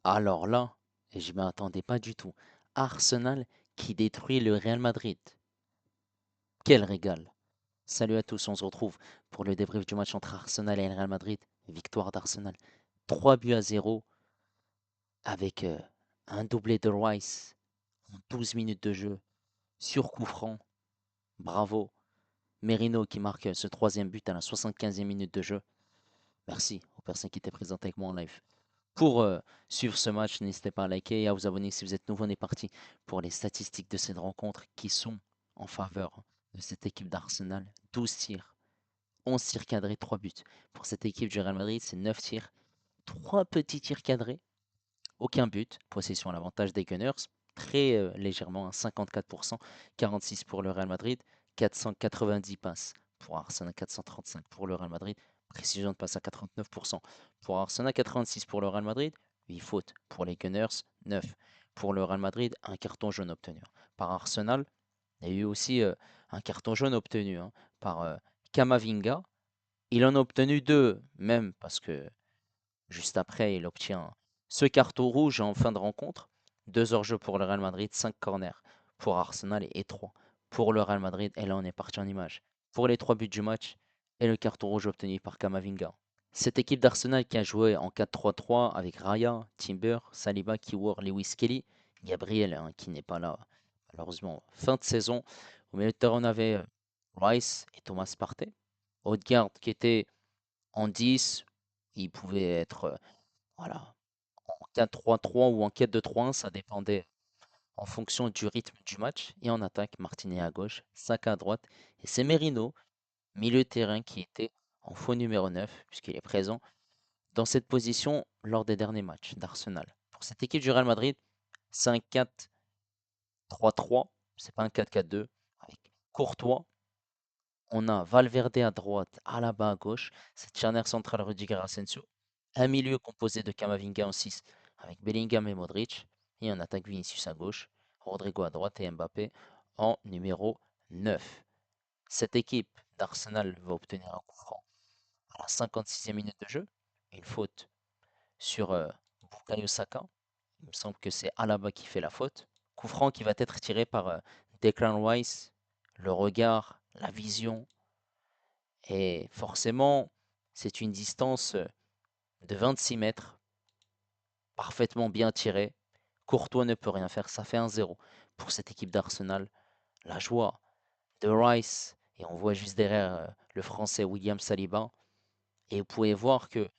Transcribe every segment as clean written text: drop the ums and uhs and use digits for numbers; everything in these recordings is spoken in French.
Alors là, je m'y attendais pas du tout. Arsenal qui détruit le Real Madrid. Quel régal! Salut à tous, on se retrouve pour le débrief du match entre Arsenal et le Real Madrid. Victoire d'Arsenal. 3 buts à 0 avec un doublé de Rice en 12 minutes de jeu sur coup franc. Bravo. Merino qui marque ce troisième but à la 75e minute de jeu. Merci aux personnes qui étaient présentes avec moi en live. Pour suivre ce match, n'hésitez pas à liker et à vous abonner si vous êtes nouveau. On est parti pour les statistiques de cette rencontre qui sont en faveur de cette équipe d'Arsenal. 12 tirs, 11 tirs cadrés, 3 buts. Pour cette équipe du Real Madrid, c'est 9 tirs, 3 petits tirs cadrés, aucun but. Possession à l'avantage des Gunners, très légèrement, à 54%, 46 pour le Real Madrid, 490 passes pour Arsenal, 435 pour le Real Madrid. Précision de passe à 89% pour Arsenal, 86 pour le Real Madrid, 8 fautes pour les Gunners, 9 pour le Real Madrid, un carton jaune obtenu par Arsenal. Il y a eu aussi un carton jaune obtenu par Camavinga. Il en a obtenu deux, même parce que juste après, il obtient ce carton rouge en fin de rencontre. 2 hors-jeu pour le Real Madrid, 5 corners pour Arsenal et 3 pour le Real Madrid. Et là, on est parti en image pour les 3 buts du match et le carton rouge obtenu par Camavinga. Cette équipe d'Arsenal qui a joué en 4-3-3 avec Raya, Timber, Saliba, Kiwior, Lewis Kelly, Gabriel qui n'est pas là malheureusement fin de saison. Au milieu de terrain, on avait Rice et Thomas Partey. Odegaard qui était en 10, il pouvait être voilà, en 4-3-3 ou en 4-2-3-1, ça dépendait en fonction du rythme du match. Et en attaque, Martinez à gauche, Saka à droite. Et c'est Merino, milieu de terrain, qui était en faux numéro 9, puisqu'il est présent dans cette position lors des derniers matchs d'Arsenal. Pour cette équipe du Real Madrid, c'est un 4-3-3, c'est pas un 4-4-2, avec Courtois. On a Valverde à droite, Alaba à gauche, cette charnière centrale Rudiger Asensio. Un milieu composé de Camavinga en 6 avec Bellingham et Modric. Et en attaque Vinicius à gauche, Rodrigo à droite et Mbappé en numéro 9. Cette équipe d'Arsenal va obtenir un coup franc à la 56e minute de jeu. Une faute sur Bukayo Saka. Il me semble que c'est Alaba qui fait la faute. Coup franc qui va être tiré par Declan Rice. Le regard, la vision. Et forcément, c'est une distance de 26 mètres, parfaitement bien tirée. Courtois ne peut rien faire, ça fait 1-0 pour cette équipe d'Arsenal. La joie de Rice, et on voit juste derrière le français William Saliba. Et vous pouvez voir que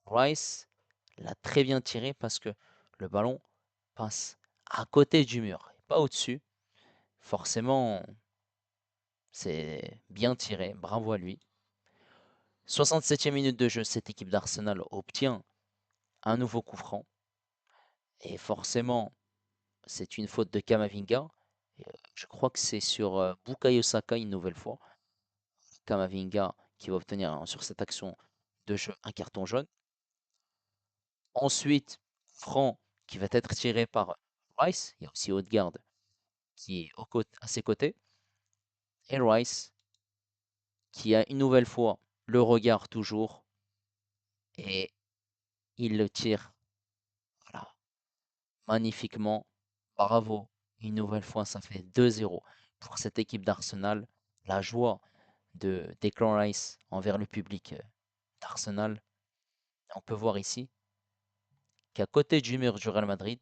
Rice l'a très bien tiré parce que le ballon passe à côté du mur, pas au-dessus. Forcément, c'est bien tiré, bravo à lui. 67e minute de jeu, cette équipe d'Arsenal obtient un nouveau coup franc. Et forcément, c'est une faute de Camavinga. Je crois que c'est sur Bukayo Saka une nouvelle fois. Camavinga qui va obtenir sur cette action de jeu un carton jaune. Ensuite, franc qui va être tiré par Rice. Il y a aussi Odegaard qui est à ses côtés. Et Rice qui a une nouvelle fois le regard toujours. Et il le tire voilà, magnifiquement. Bravo. Une nouvelle fois, ça fait 2-0 pour cette équipe d'Arsenal. La joie de Declan Rice envers le public d'Arsenal. On peut voir ici qu'à côté du mur du Real Madrid,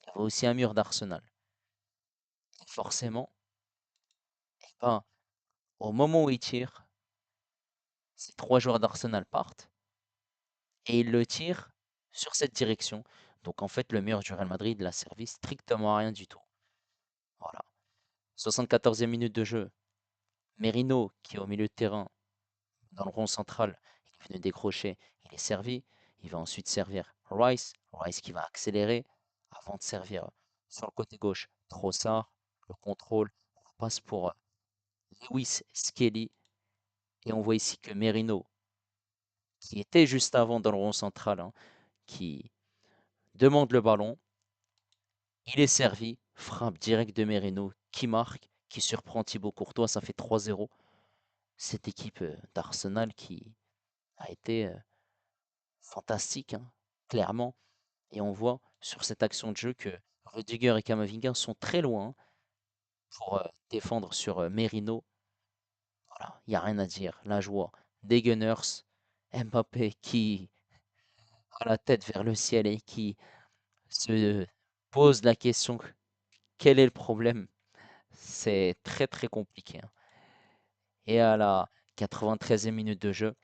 il y avait aussi un mur d'Arsenal. Forcément, eh ben, au moment où il tire, ces 3 joueurs d'Arsenal partent et ils le tirent sur cette direction. Donc en fait, le mur du Real Madrid l'a servi strictement à rien du tout. Voilà. 74e minute de jeu. Merino, qui est au milieu de terrain, dans le rond central, il est venu décrocher, il est servi. Il va ensuite servir Rice. Rice qui va accélérer avant de servir sur le côté gauche Trossard. Le contrôle passe pour Lewis Skelly. Et on voit ici que Merino, qui était juste avant dans le rond central, qui demande le ballon. Il est servi. Frappe direct de Merino qui marque, qui surprend Thibaut Courtois. Ça fait 3-0. Cette équipe d'Arsenal qui a été fantastique, clairement. Et on voit sur cette action de jeu que Rudiger et Camavinga sont très loin pour défendre sur Merino. Voilà, il n'y a rien à dire. La joie des Gunners, Mbappé qui a la tête vers le ciel et qui se pose la question, quel est le problème? C'est très très compliqué, hein. Et à la 93e minute de jeu,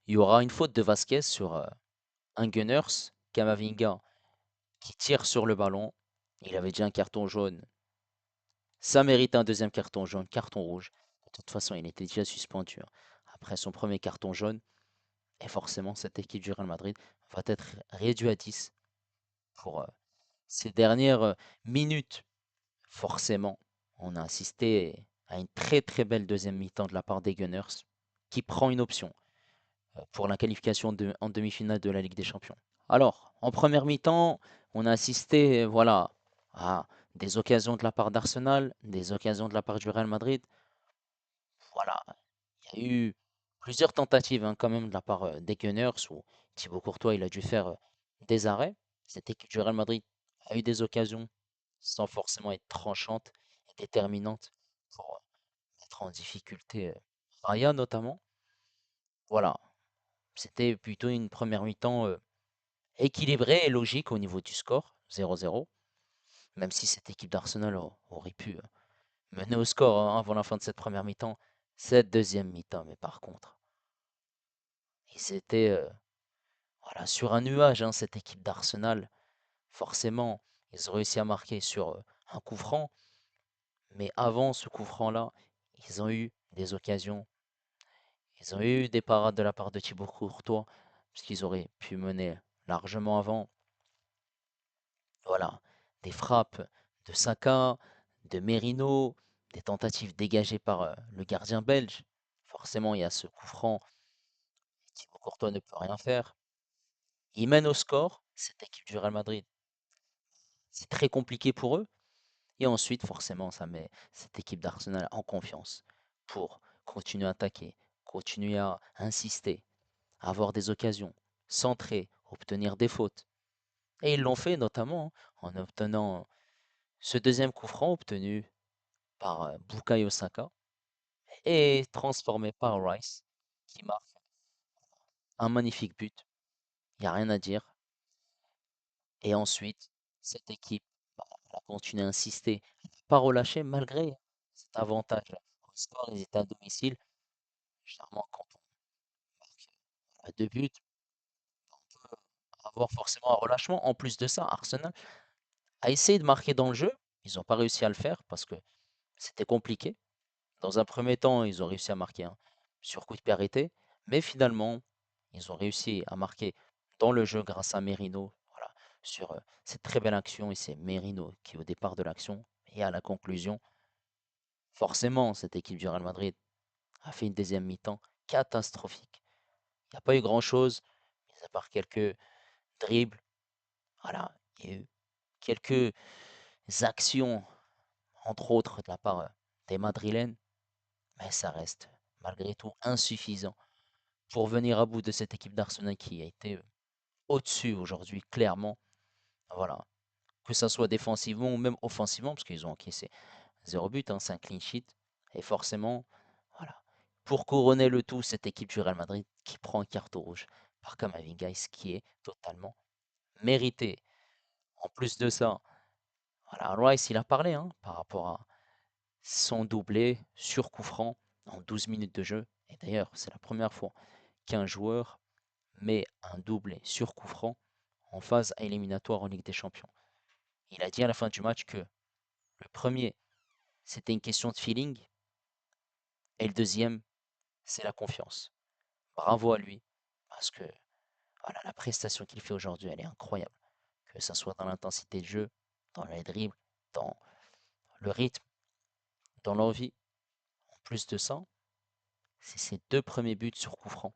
il y aura une faute de Vasquez sur un Gunners, Camavinga qui tire sur le ballon. Il avait déjà un carton jaune. Ça mérite un deuxième carton jaune, carton rouge. De toute façon, il était déjà suspendu, hein, après son premier carton jaune. Et forcément, cette équipe du Real Madrid va être réduite à 10 pour ces dernières minutes. Forcément, on a assisté à une très très belle deuxième mi-temps de la part des Gunners qui prend une option pour la qualification en demi-finale de la Ligue des Champions. Alors, en première mi-temps, on a assisté, voilà, à des occasions de la part d'Arsenal, des occasions de la part du Real Madrid. Voilà, il y a eu plusieurs tentatives, hein, quand même de la part des Gunners où Thibaut Courtois il a dû faire des arrêts. Cette équipe du Real Madrid a eu des occasions sans forcément être tranchantes et déterminantes pour mettre en difficulté Raya notamment. Voilà, c'était plutôt une première mi-temps équilibrée et logique au niveau du score, 0-0, même si cette équipe d'Arsenal aurait pu mener au score, hein, avant la fin de cette première mi-temps. Cette deuxième mi-temps, mais par contre, ils étaient voilà, sur un nuage, hein, cette équipe d'Arsenal. Forcément, ils ont réussi à marquer sur un coup franc, mais avant ce coup franc-là, ils ont eu des occasions, ils ont eu des parades de la part de Thibaut Courtois, puisqu'ils auraient pu mener largement avant. Voilà, des frappes de Saka, de Merino, des tentatives dégagées par le gardien belge. Forcément, il y a ce coup franc, Thibaut Courtois ne peut rien faire. Ils mènent au score, cette équipe du Real Madrid. C'est très compliqué pour eux. Et ensuite, forcément, ça met cette équipe d'Arsenal en confiance pour continuer à attaquer, continuer à insister, à avoir des occasions, centrer, obtenir des fautes. Et ils l'ont fait notamment, hein, en obtenant ce deuxième coup franc obtenu par Bukayo Saka et transformé par Rice, qui marque un magnifique but. Il n'y a rien à dire. Et ensuite, cette équipe, bah, elle a continué à insister, pas relâcher malgré cet avantage au score. Ils étaient à domicile. Généralement, quand on a deux buts, on peut avoir forcément un relâchement. En plus de ça, Arsenal a essayé de marquer dans le jeu. Ils n'ont pas réussi à le faire parce que c'était compliqué. Dans un premier temps, ils ont réussi à marquer un sur coup de pied arrêté, mais finalement, ils ont réussi à marquer dans le jeu grâce à Merino. Voilà, sur cette très belle action, et c'est Merino qui, au départ de l'action et à la conclusion, forcément, cette équipe du Real Madrid a fait une deuxième mi-temps catastrophique. Il n'y a pas eu grand-chose, mis à part quelques dribbles. Voilà, il y a eu quelques actions, entre autres, de la part des Madrilènes, mais ça reste malgré tout insuffisant pour venir à bout de cette équipe d'Arsenal qui a été au-dessus aujourd'hui, clairement. Voilà. Que ça soit défensivement ou même offensivement, parce qu'ils ont encaissé 0 but, hein, c'est un clean sheet. Et forcément, voilà. Pour couronner le tout, cette équipe du Real Madrid qui prend un carton rouge par Camavinga, ce qui est totalement mérité. En plus de ça, voilà, Rice, il a parlé, hein, par rapport à son doublé sur coup franc en 12 minutes de jeu. Et d'ailleurs, c'est la première fois qu'un joueur met un doublé sur coup franc en phase éliminatoire en Ligue des Champions. Il a dit à la fin du match que le premier, c'était une question de feeling, et le deuxième, c'est la confiance. Bravo à lui, parce que voilà, la prestation qu'il fait aujourd'hui, elle est incroyable. Que ce soit dans l'intensité de jeu, dans les dribbles, dans le rythme, dans l'envie. En plus de ça, c'est ses deux premiers buts sur coup franc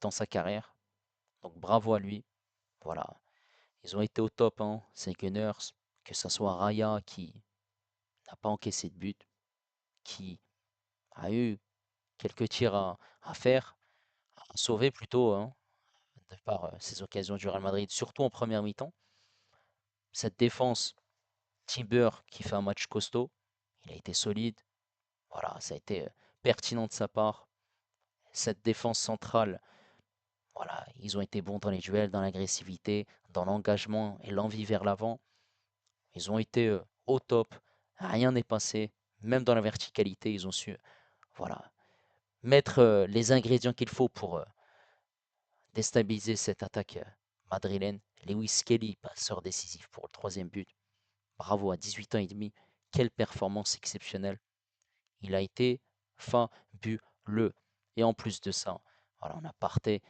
dans sa carrière. Donc bravo à lui. Voilà, ils ont été au top, hein, ces Gunners, que ce soit Raya qui n'a pas encaissé de but, qui a eu quelques tirs à faire, à sauver plutôt, hein, de par ses occasions du Real Madrid, surtout en première mi-temps. Cette défense, Timber qui fait un match costaud, il a été solide. Voilà, ça a été pertinent de sa part. Cette défense centrale, voilà, ils ont été bons dans les duels, dans l'agressivité, dans l'engagement et l'envie vers l'avant. Ils ont été au top. Rien n'est passé. Même dans la verticalité, ils ont su, voilà, mettre les ingrédients qu'il faut pour déstabiliser cette attaque madrilène. Lewis Kelly, passeur décisif pour le troisième but. Bravo, à 18 ans et demi. Quelle performance exceptionnelle. Il a été fabuleux. Et en plus de ça, voilà, on a Partey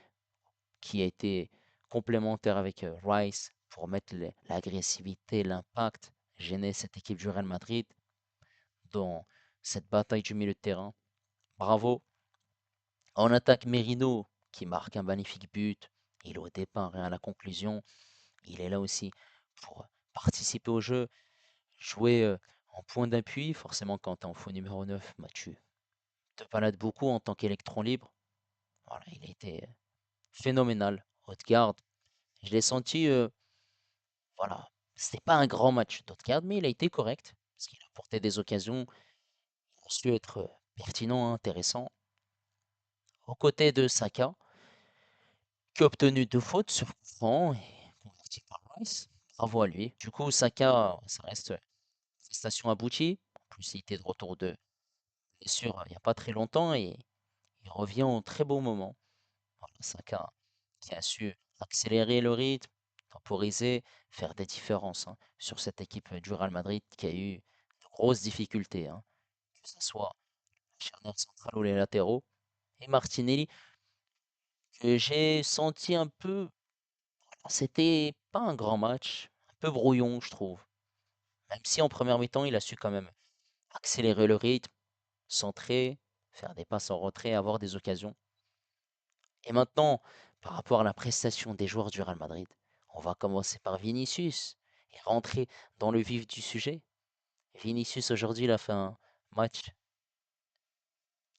qui a été complémentaire avec Rice pour mettre l'agressivité, l'impact, gêner cette équipe du Real Madrid dans cette bataille du milieu de terrain. Bravo. En attaque, Merino qui marque un magnifique but. Il est au départ et à la conclusion. Il est là aussi pour participer au jeu, jouer en point d'appui. Forcément, quand tu es en faux numéro 9, bah, tu te balades beaucoup en tant qu'électron libre. Voilà, il a été phénoménal. Haute garde. Je l'ai senti, voilà. C'était pas un grand match d'Odegaard, mais il a été correct. Parce qu'il a apporté des occasions. Il a su être pertinent, intéressant. Aux côtés de Saka, qui a obtenu deux fautes sur coup franc et converti par Rice. Bravo à lui. Du coup, Saka, ça reste une prestation aboutie. En plus, il était de retour de blessure il n'y a pas très longtemps et il revient au très beau moment. Voilà, Saka qui a su accélérer le rythme, temporiser, faire des différences hein, sur cette équipe du Real Madrid qui a eu de grosses difficultés, hein, que ce soit la charnière centrale ou les latéraux. Et Martinelli, que j'ai senti un peu, c'était pas un grand match, un peu brouillon, je trouve. Même si en première mi-temps, il a su quand même accélérer le rythme, centrer, faire des passes en retrait, avoir des occasions. Et maintenant, par rapport à la prestation des joueurs du Real Madrid, on va commencer par Vinicius et rentrer dans le vif du sujet. Vinicius, aujourd'hui, il a fait un match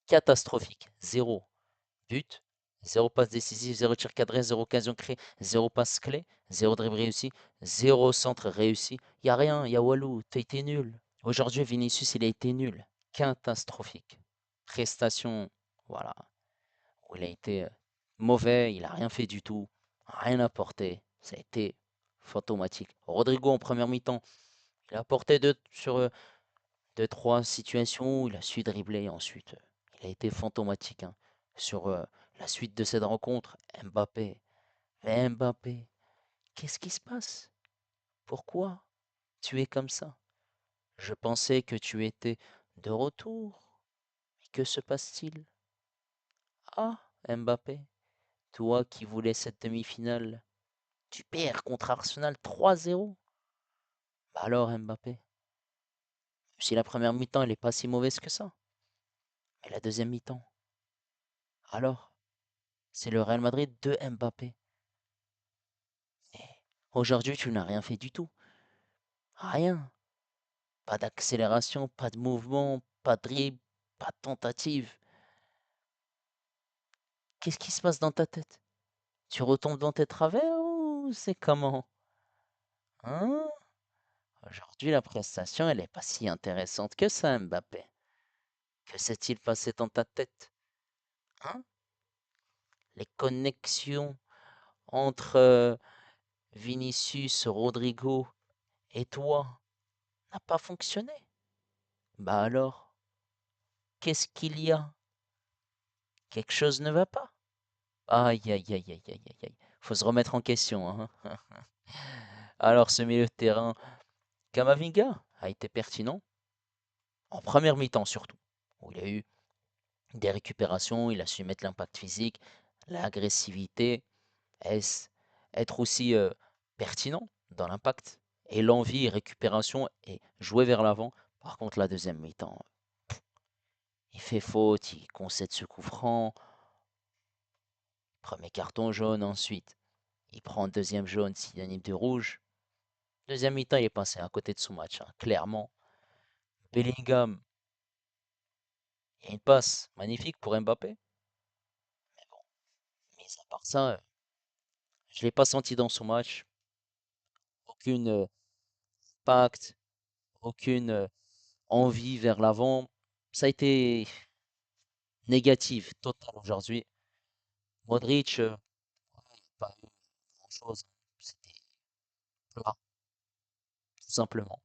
catastrophique. Zéro but, zéro passe décisive, zéro tir cadré, zéro occasion créée, zéro passe clé, zéro dribble réussi, zéro centre réussi. Il n'y a rien, il y a Walou, t'as été nul. Aujourd'hui, Vinicius, il a été nul. Catastrophique. Prestation, voilà, où il a été mauvais, il a rien fait du tout, rien apporté. Ça a été fantomatique. Rodrigo en première mi-temps, il a apporté sur deux, trois situations où il a su dribbler ensuite. Il a été fantomatique hein. Sur la suite de cette rencontre. Mbappé, mais Mbappé, qu'est-ce qui se passe? Pourquoi tu es comme ça? Je pensais que tu étais de retour. Mais que se passe-t-il? Ah, Mbappé, toi qui voulais cette demi-finale, tu perds contre Arsenal 3-0. Bah alors Mbappé, si la première mi-temps elle est pas si mauvaise que ça, mais la deuxième mi-temps, alors c'est le Real Madrid de Mbappé. Et aujourd'hui tu n'as rien fait du tout, rien. Pas d'accélération, pas de mouvement, pas de dribble, pas de tentative. Qu'est-ce qui se passe dans ta tête? Tu retombes dans tes travers ou c'est comment? Hein? Aujourd'hui la prestation elle est pas si intéressante que ça Mbappé. Que s'est-il passé dans ta tête? Hein? Les connexions entre Vinicius, Rodrigo et toi n'a pas fonctionné. Bah alors, qu'est-ce qu'il y a? Quelque chose ne va pas. Aïe, aïe, aïe, aïe, aïe, aïe, aïe. Faut se remettre en question, hein. Alors, ce milieu de terrain, Camavinga a été pertinent, en première mi-temps surtout, où il a eu des récupérations, il a su mettre l'impact physique, l'agressivité, être aussi pertinent dans l'impact, et l'envie, récupération, et jouer vers l'avant. Par contre, la deuxième mi-temps, il fait faute, il concède ce coup franc, premier carton jaune ensuite. Il prend deuxième jaune synonyme de rouge. Deuxième mi-temps, il est passé à côté de son match, hein, clairement. Bellingham, il y a une passe magnifique pour Mbappé. Mais bon, mis à part ça, Je l'ai pas senti dans son match. Aucune pacte, aucune envie vers l'avant. Ça a été négatif total aujourd'hui. Modric, pas eu grand-chose. C'était plat, tout simplement.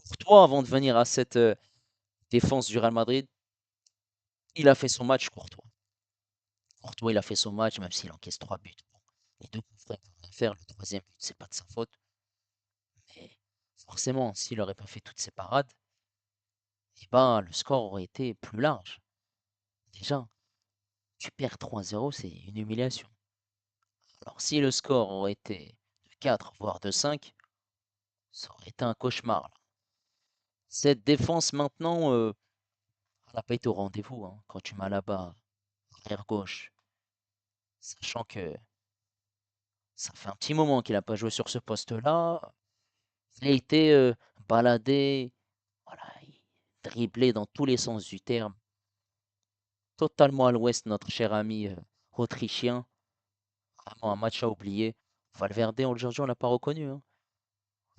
Pour toi, avant de venir à cette défense du Real Madrid, il a fait son match, Courtois. Courtois, il a fait son match, même s'il encaisse 3 buts. Bon, les deux coups francs, il peut rien faire. Le troisième but, c'est pas de sa faute. Mais forcément, s'il n'aurait pas fait toutes ces parades, eh ben, le score aurait été plus large. Déjà, tu perds 3-0, c'est une humiliation. Alors, si le score aurait été de 4, voire de 5, ça aurait été un cauchemar, là. Cette défense maintenant, elle n'a pas été au rendez-vous, hein, quand tu m'as là-bas, arrière gauche, sachant que ça fait un petit moment qu'il n'a pas joué sur ce poste-là. Il a été baladé, voilà, dribblé dans tous les sens du terme, totalement à l'ouest, notre cher ami autrichien. Vraiment un match à oublier. Valverde, aujourd'hui, on l'a pas reconnu, hein.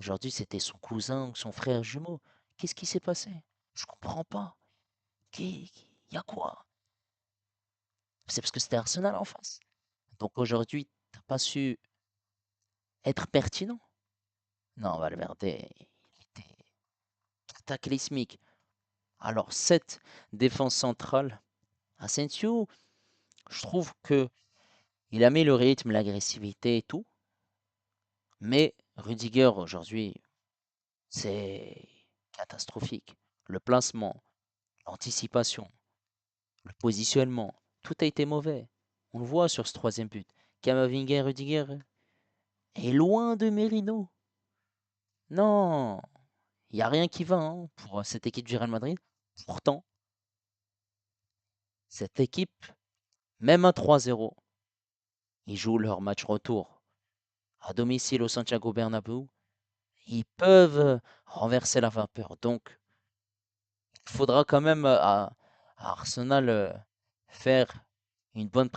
Aujourd'hui, c'était son cousin ou son frère jumeau. Qu'est-ce qui s'est passé? Je comprends pas. Y a quoi? C'est parce que c'était Arsenal en face. Donc aujourd'hui, t'as pas su être pertinent. Non, Valverde, il était cataclysmique. Alors, cette défense centrale, Asensio, je trouve que il a mis le rythme, l'agressivité et tout. Mais Rudiger, aujourd'hui, c'est catastrophique. Le placement, l'anticipation, le positionnement, tout a été mauvais. On le voit sur ce troisième but. Kamavinga et Rudiger est loin de Merino. Non, il n'y a rien qui va, hein, pour cette équipe du Real Madrid. Pourtant, cette équipe, même à 3-0, ils jouent leur match retour à domicile au Santiago Bernabéu. Ils peuvent renverser la vapeur. Donc, il faudra quand même à Arsenal faire une bonne